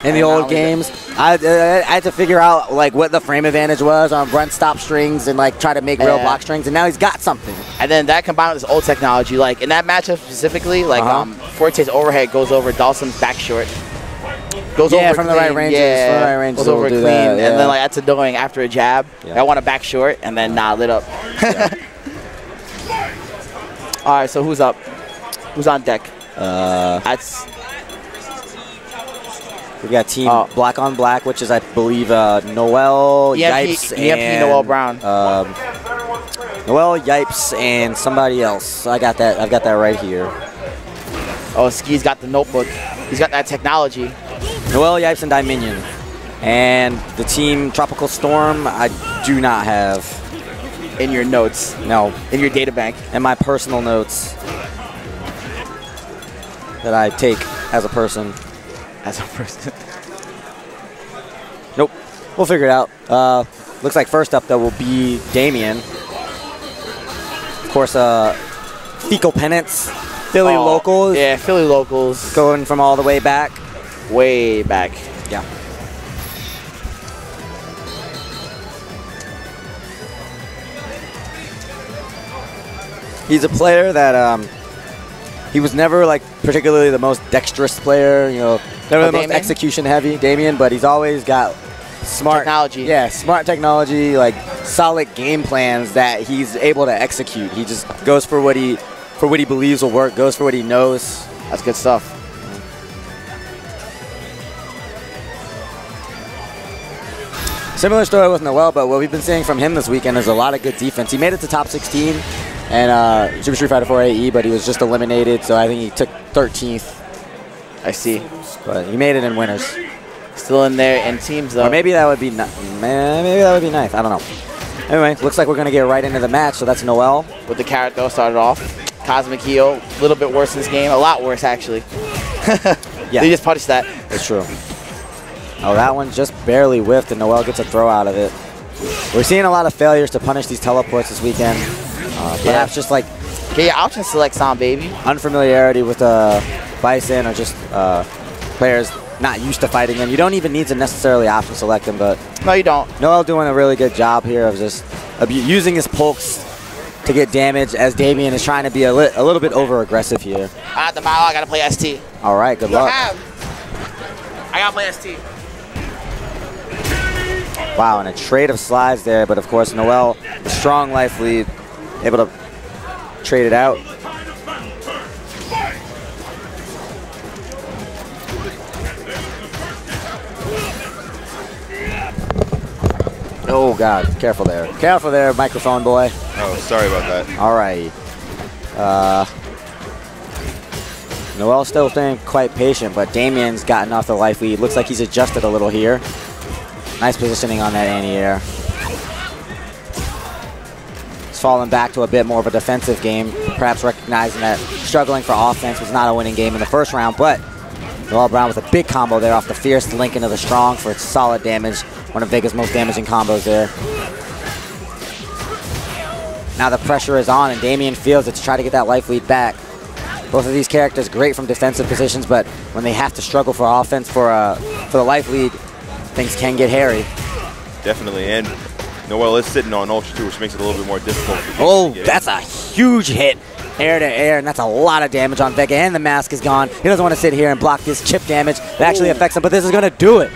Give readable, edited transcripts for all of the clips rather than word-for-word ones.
in the old games. I had to figure out like what the frame advantage was on run stop strings and like try to make real block strings, and now he's got something. And then that combined with this old technology, like in that matchup specifically, like Forte's overhead goes over Dawson's back short. Goes over from clean. the right ranges. Yeah, from the right ranges goes over clean, that, and then like that's annoying after a jab. Yeah. I want a back short, and then lit up. All right, so who's up? Who's on deck? That's. We got team black on black, which is I believe Noel, Ypes, and Noel Brown. Noel, Ypes, and somebody else. I got that. I've got that right here. Oh, Ski's got the notebook. He's got that technology. Noel, Ypes, and Damian. And the team Tropical Storm, I do not have. In your notes. No. In your data bank. In my personal notes that I take as a person. As a person. Nope. We'll figure it out. Looks like first up, though, will be Damian. Of course, Fecal Penance. Philly locals. Yeah, Philly locals. Going from all the way back. Way back. Yeah. He's a player that he was never like particularly the most dexterous player, you know, never the most execution heavy, Damian, but he's always got smart technology. Yeah, smart technology, like solid game plans that he's able to execute. He just goes for what he believes will work, goes for what he knows. That's good stuff. Similar story with Noel, but what we've been seeing from him this weekend is a lot of good defense. He made it to top 16 and Super Street Fighter 4 AE, but he was just eliminated, so I think he took 13th. I see. But he made it in winners. Still in there in teams, though. Or maybe that would be maybe that would be nice. I don't know. Anyway, looks like we're going to get right into the match, so that's Noel. With the carrot, though, started off. Cosmic Heel, a little bit worse in this game. A lot worse, actually. Yeah. They just punished that. That's true. Oh, that one just barely whiffed, and Noel gets a throw out of it. We're seeing a lot of failures to punish these teleports this weekend. Perhaps just like get your option select on, baby. Unfamiliarity with Bison, or just players not used to fighting him. You don't even need to necessarily option select him, but no, you don't. Noel doing a really good job here of just using his pokes to get damage, as Damian is trying to be a little bit over aggressive here. The Milo, I gotta play ST. All right, good luck. I gotta play ST. Wow, and a trade of slides there, but of course Noel, the strong life lead, able to trade it out. Oh God, careful there. Careful there, microphone boy. Oh, sorry about that. All right. Noel's still staying quite patient, but Damian's gotten off the life lead. Looks like he's adjusted a little here. Nice positioning on that anti-air. He's fallen back to a bit more of a defensive game, perhaps recognizing that struggling for offense was not a winning game in the first round, but Noel Brown with a big combo there off the fierce link into the strong for solid damage. One of Vega's most damaging combos there. Now the pressure is on, and Damian feels it to try to get that life lead back. Both of these characters great from defensive positions, but when they have to struggle for offense for the life lead, things can get hairy. Definitely, and Noel is sitting on Ultra 2, which makes it a little bit more difficult. Oh, that's a huge hit. Air to air, and that's a lot of damage on Vega, and the mask is gone. He doesn't want to sit here and block this chip damage. That actually affects him, but this is going to do it.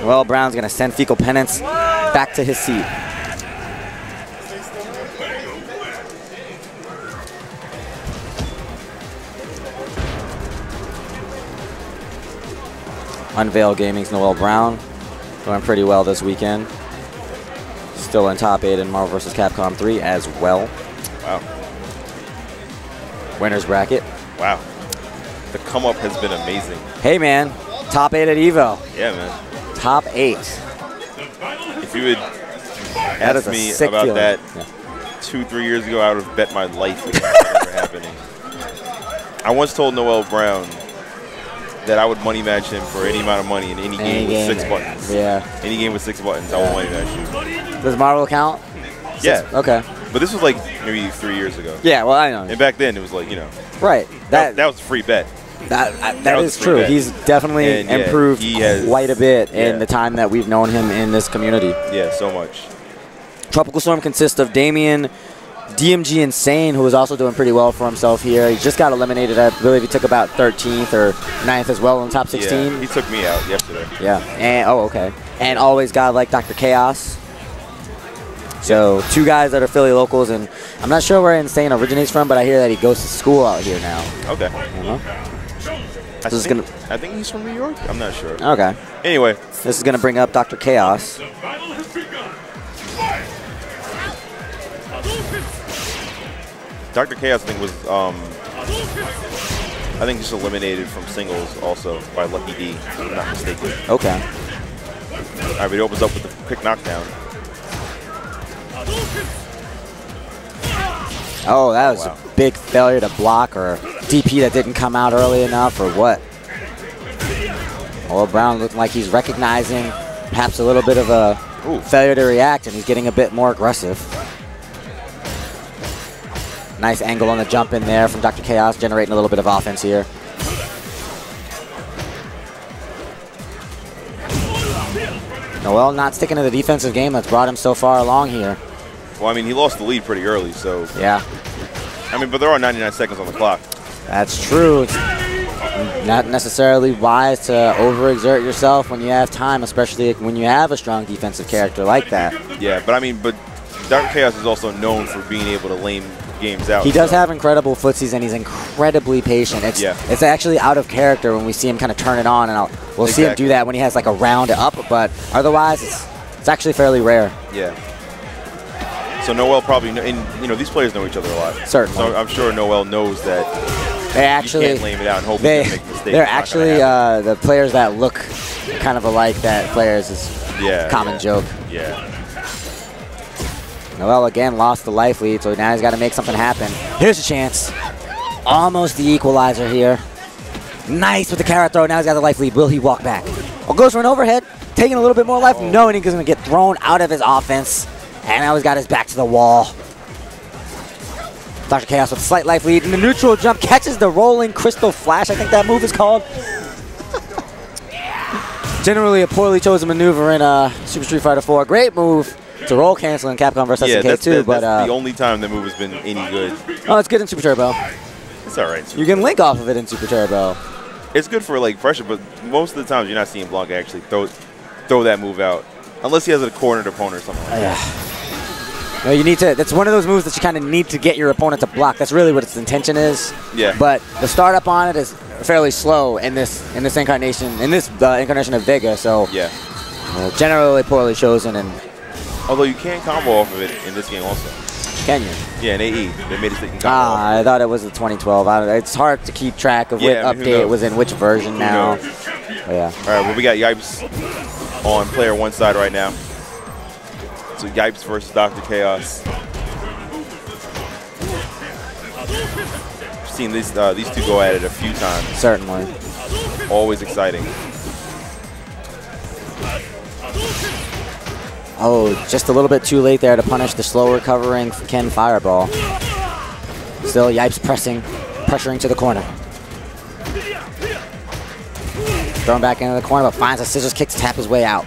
Noel Brown's going to send Fecal Penance back to his seat. Unveil Gaming's Noel Brown doing pretty well this weekend. Still in top 8 in Marvel vs. Capcom 3 as well. Wow. Winner's bracket. Wow. The come up has been amazing. Hey man, top 8 at Evo. Yeah, man. Top 8. If you would ask me about that 2-3 years ago, I would have bet my life against that ever happening. I once told Noel Brown that I would money match him for any amount of money in any game with 6 buttons. Yeah. Any game with 6 buttons, I will money match you. Does Marvel count? Yeah. Okay. But this was like maybe 3 years ago. Yeah, well, I know. And back then, it was like, you know. Right. That was a free bet. That is true. He's definitely improved quite a bit in the time that we've known him in this community. Yeah, so much. Tropical Storm consists of Damian, DMG Insane, who is also doing pretty well for himself here. He just got eliminated. I believe he took about 13th or 9th as well in the top 16. Yeah, he took me out yesterday. Yeah. And okay. And always got like Dr. Chaos. So 2 guys that are Philly locals, and I'm not sure where Insane originates from, but I hear that he goes to school out here now. Okay. I think he's from New York. I'm not sure. Okay. Anyway, this is going to bring up Dr. Chaos. Dr. Chaos, I think, was just eliminated from singles also by Lucky D, if I'm not mistaken. Okay. All right, but he opens up with a quick knockdown. Oh, that was a big failure to block, or DP that didn't come out early enough, or what? Noel Brown looking like he's recognizing perhaps a little bit of a failure to react, and he's getting a bit more aggressive. Nice angle on the jump in there from Dr. Chaos, generating a little bit of offense here. Noel not sticking to the defensive game that's brought him so far along here. Well, I mean, he lost the lead pretty early, so. Yeah. I mean, but there are 99 seconds on the clock. That's true. It's not necessarily wise to overexert yourself when you have time, especially when you have a strong defensive character like that. Yeah, but I mean, but Dr. Chaos is also known for being able to lame games out. He does have incredible footsies, and he's incredibly patient. It's actually out of character when we see him kind of turn it on, and we'll see him do that when he has like a round up, but otherwise it's actually fairly rare. Yeah. So Noel probably, these players know each other a lot. Certainly. So I'm sure Noel knows that they actually you can't lame it out and hope he can make mistakes. They're actually the players that look kind of alike. That players is a common joke. Yeah. Noel again lost the life lead, so now he's got to make something happen. Here's a chance. Almost the equalizer here. Nice with the carrot throw. Now he's got the life lead. Will he walk back? Well, goes for an overhead, taking a little bit more life, knowing he's going to get thrown out of his offense. And now he's got his back to the wall. Dr. Chaos with a slight life lead. And the neutral jump catches the rolling crystal flash. I think that move is called. Generally a poorly chosen maneuver in Super Street Fighter 4. Great move to roll cancel in Capcom vs. SNK 2. That's the only time the move has been any good. Oh, it's good in Super Turbo. It's all right. You can link off of it in Super Turbo. It's good for like pressure, but most of the times you're not seeing Blanca actually throw that move out. Unless he has a cornered opponent or something like that. No, you need to. That's one of those moves that you kind of need to get your opponent to block. That's really what its intention is. Yeah. But the startup on it is fairly slow in this incarnation of Vega. So generally poorly chosen. And although you can combo off of it in this game also. Can you? Yeah, in AE they made it so you can combo. Off I thought it was the 2012. It's hard to keep track of what update it was in which version now. But yeah. All right. Well, we got Ypes on player one side right now. So Ypes versus Dr. Chaos. I've seen these two go at it a few times. Certainly. Always exciting. Oh, just a little bit too late there to punish the slow recovering Ken Fireball. Still Ypes pressuring to the corner. Thrown back into the corner, but finds a scissors kick to tap his way out.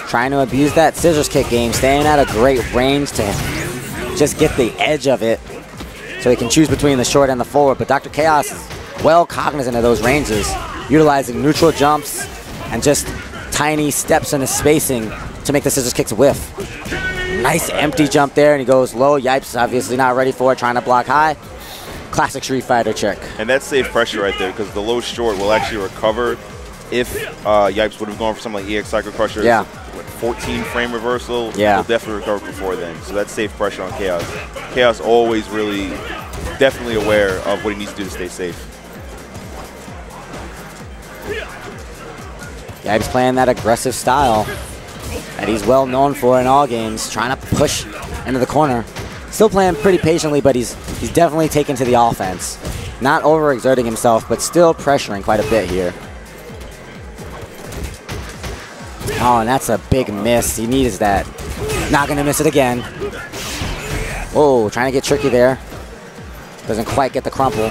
Trying to abuse that scissors kick game, staying at a great range to just get the edge of it so he can choose between the short and the forward. But Dr. Chaos is well cognizant of those ranges, utilizing neutral jumps and just tiny steps in the spacing to make the scissors kicks whiff. Nice empty jump there, and he goes low. Ypes is obviously not ready for it, trying to block high. Classic Street Fighter trick. And that's safe pressure right there, because the low short will actually recover if Ypes would have gone for something like EX Cycle Crusher. Yeah. 14 frame reversal, yeah, will definitely recover before then. So that's safe pressure on Chaos. Chaos always really definitely aware of what he needs to do to stay safe. Yeah, he's playing that aggressive style that he's well known for in all games, trying to push into the corner. Still playing pretty patiently, but he's definitely taken to the offense. Not overexerting himself, but still pressuring quite a bit here. Oh, and that's a big miss. He needs that. Not going to miss it again. Whoa, trying to get tricky there. Doesn't quite get the crumple.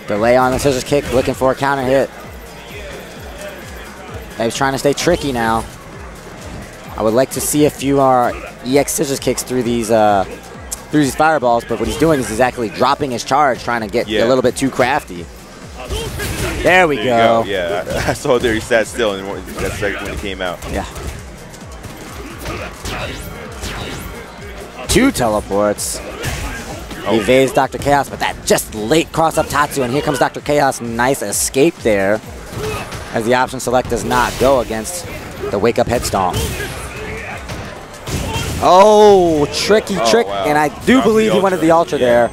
Delay on the scissors kick, looking for a counter hit. He's trying to stay tricky now. I would like to see a few EX scissors kicks through these fireballs, but what he's doing is he's actually dropping his charge, trying to get a little bit too crafty. There we go. Yeah, I saw there he sat still, and that's when he came out. Yeah. 2 teleports. He evades Dr. Chaos, but that just late cross up Tatsu, and here comes Dr. Chaos. Nice escape there, as the option select does not go against the wake up head stomp. Oh, tricky trick, wow. And I do believe he wanted the ultra there.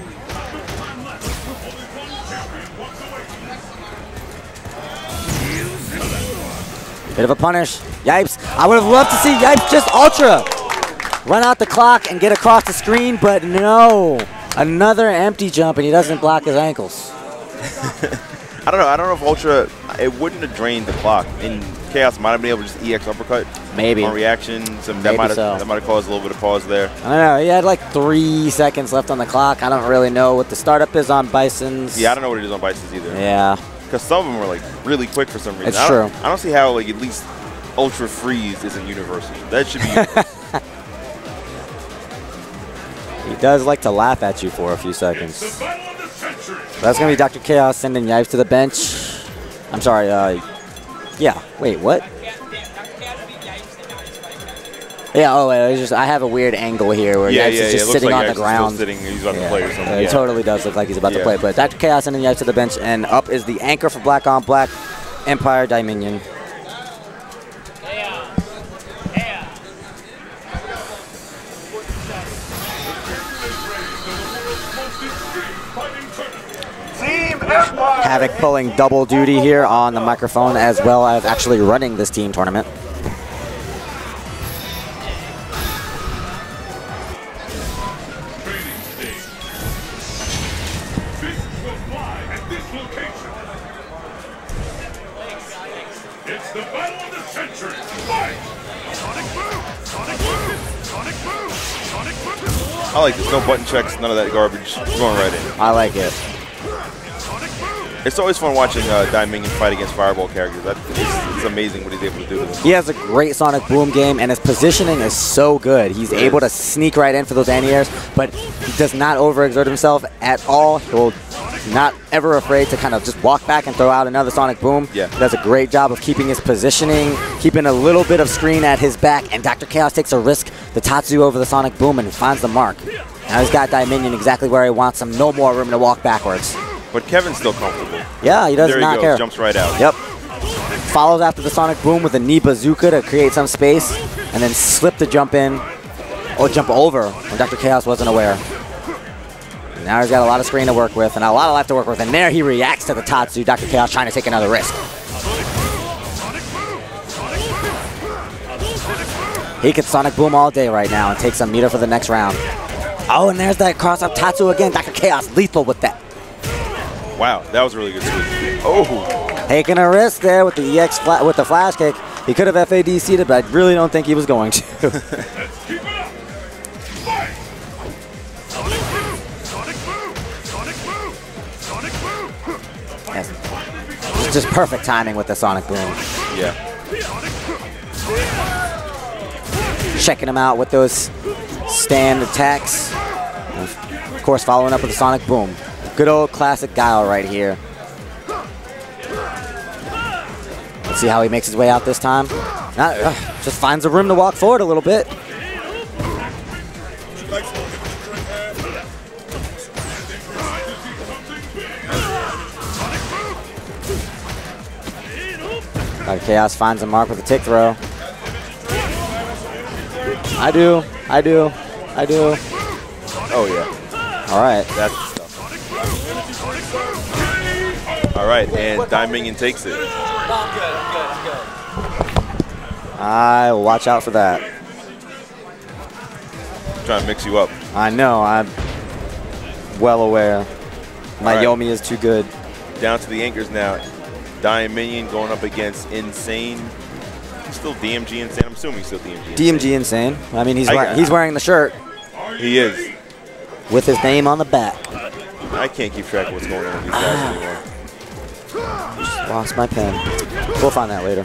Bit of a punish. Ypes. I would have loved to see Ypes just ultra. Run out the clock and get across the screen, but no. Another empty jump, and he doesn't block his ankles. I don't know. I don't know if ultra, it wouldn't have drained the clock. And Chaos might have been able to just EX uppercut. Maybe. On reaction. So that might have caused a little bit of pause there. I don't know. He had like 3 seconds left on the clock. I don't really know what the startup is on Bison's. Yeah, I don't know what it is on Bison's either. Yeah. Because some of them were like really quick for some reason. It's true. I don't see how like at least ultra freeze isn't universal. That should be universal. He does like to laugh at you for a few seconds. That's going to be Dr. Chaos sending Ypes to the bench. I'm sorry. Yeah. Wait, what? Yeah, oh, I have a weird angle here where Ypes is just sitting on the ground. He's on the play or something. It totally does look like he's about to play. But Dr. Chaos sending Ypes to the bench, and up is the anchor for Black on Black, Empire Damian. Havoc pulling double duty here on the microphone as well as actually running this team tournament. I like this. No button checks, none of that garbage. Going right in. I like it. It's always fun watching Damian fight against Fireball characters. It's amazing what he's able to do. He has a great Sonic Boom game, and his positioning is so good. He's able to sneak right in for those anti-airs, but he does not overexert himself at all. He'll not ever afraid to kind of just walk back and throw out another Sonic Boom. Yeah. He does a great job of keeping his positioning, keeping a little bit of screen at his back, and Dr. Chaos takes a risk, the Tatsu over the Sonic Boom, and finds the mark. Now he's got Damian exactly where he wants him. No more room to walk backwards. But Kevin's still comfortable. Yeah, he does not care. Jumps right out. Yep. Follows after the Sonic Boom with a knee bazooka to create some space, and then slip the jump in, or jump over when Dr. Chaos wasn't aware. And now he's got a lot of screen to work with, and a lot of life to work with, and there he reacts to the Tatsu. Dr. Chaos trying to take another risk. He could Sonic Boom all day right now and take some meter for the next round. Oh, and there's that cross-up Tatsu again. Dr. Chaos lethal with that. Wow, that was a really good sweep. Oh. Taking a risk there with the EX with the flash kick. He could have FADC'd it, but I really don't think he was going to. Yes. It's just perfect timing with the Sonic Boom. Yeah. Checking him out with those stand attacks. Of course, following up with the Sonic Boom. Good old classic Guile right here. Let's see how he makes his way out this time. Just finds a room to walk forward a little bit. Chaos finds a mark with a tick throw. I do. Oh, yeah. All right. That's the stuff. All right, and Damian takes it. I will watch out for that. Trying to mix you up. I know. I'm well aware. My Yomi is too good. Down to the anchors now. Damian going up against Insane. Still DMG Insane. I'm assuming still DMG Insane. DMG Insane. I mean, he's wearing the shirt. He is. With his name on the back. I can't keep track of what's going on with these guys anymore. Just lost my pen. We'll find that later.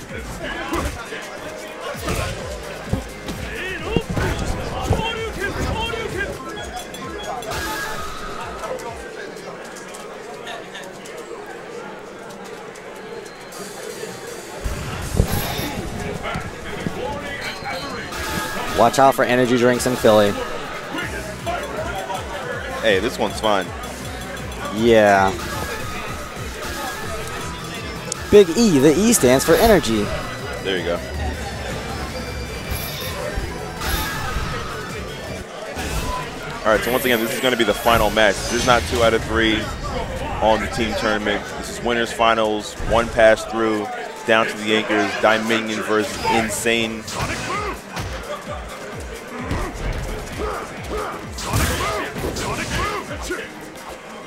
Watch out for energy drinks in Philly. Hey, this one's fine. Yeah. Big E. The E stands for energy. There you go. All right, so once again, this is going to be the final match. This is not 2 out of 3 on the team tournament. This is winners finals, 1 pass through, down to the anchors, Damian versus Insane.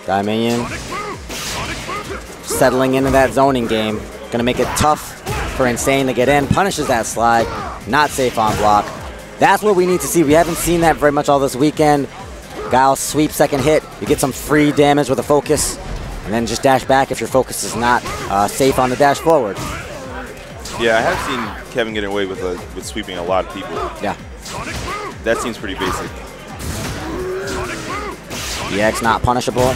Damian settling into that zoning game. Gonna make it tough for Insane to get in. Punishes that slide. Not safe on block. That's what we need to see. We haven't seen that very much all this weekend. Guile sweep second hit. You get some free damage with a focus. And then just dash back if your focus is not safe on the dash forward. Yeah, I have seen Kevin get away with sweeping a lot of people. Yeah. That seems pretty basic. EX not punishable.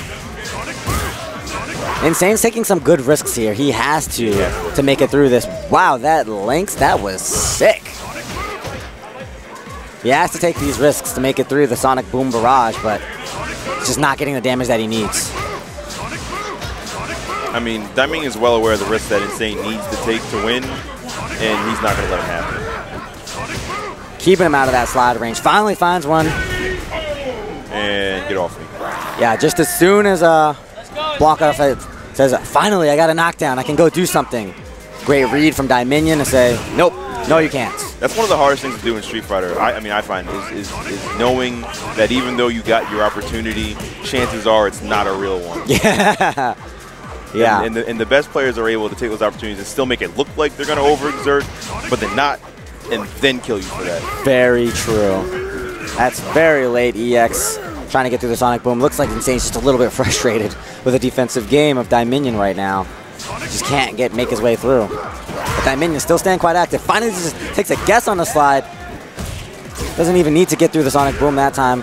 Insane's taking some good risks here. He has to make it through this. Wow, that Lynx, that was sick. He has to take these risks to make it through the Sonic Boom Barrage, but he's just not getting the damage that he needs. I mean, Damian is well aware of the risks that Insane needs to take to win, and he's not going to let him happen. Keeping him out of that slide range. Finally finds one. And get off me. Yeah, just as soon as Blanca says, finally, I got a knockdown. I can go do something. Great read from Damian to say, nope, no, you can't. That's one of the hardest things to do in Street Fighter, I find, is knowing that even though you got your opportunity, chances are it's not a real one. Yeah. Yeah. And the best players are able to take those opportunities and still make it look like they're going to overexert, but then not, and then kill you for that. Very true. That's very late, EX. Trying to get through the Sonic Boom. Looks like Insane's just a little bit frustrated with the defensive game of Damian right now. Just can't make his way through. But Damian still staying quite active. Finally just takes a guess on the slide. Doesn't even need to get through the Sonic Boom that time.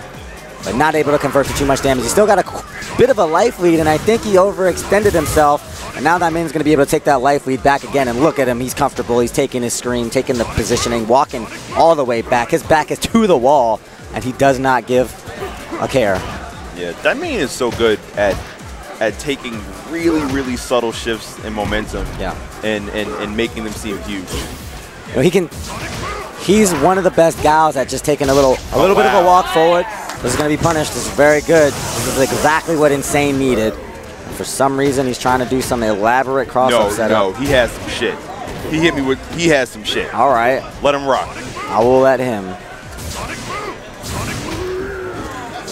But not able to convert to too much damage. He's still got a bit of a life lead, and I think he overextended himself. And now Damian's going to be able to take that life lead back again. And look at him. He's comfortable. He's taking his screen, taking the positioning, walking all the way back. His back is to the wall, and he does not give a care. Yeah, Damian is so good at taking really, really subtle shifts in momentum, and making them seem huge. You know, he's one of the best guys at just taking a little bit of a walk forward. This is going to be punished. This is very good. This is exactly what Insane needed. And for some reason, he's trying to do some elaborate cross-up setup. No, he has some shit. He hit me with, he has some shit. All right. Let him rock. I will let him.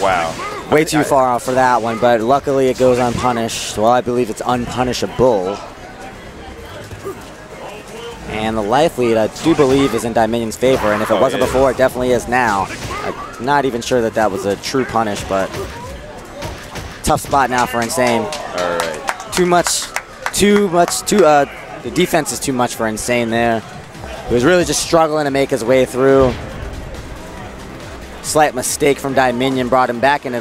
Wow. Way too far off for that one, but luckily it goes unpunished. Well, I believe it's unpunishable. And the life lead, I do believe, is in Damian's favor. And if it wasn't before, it definitely is now. I'm not even sure that that was a true punish, but tough spot now for Insane. All right. The defense is too much for Insane there. He was really just struggling to make his way through. Slight mistake from Damian brought him back into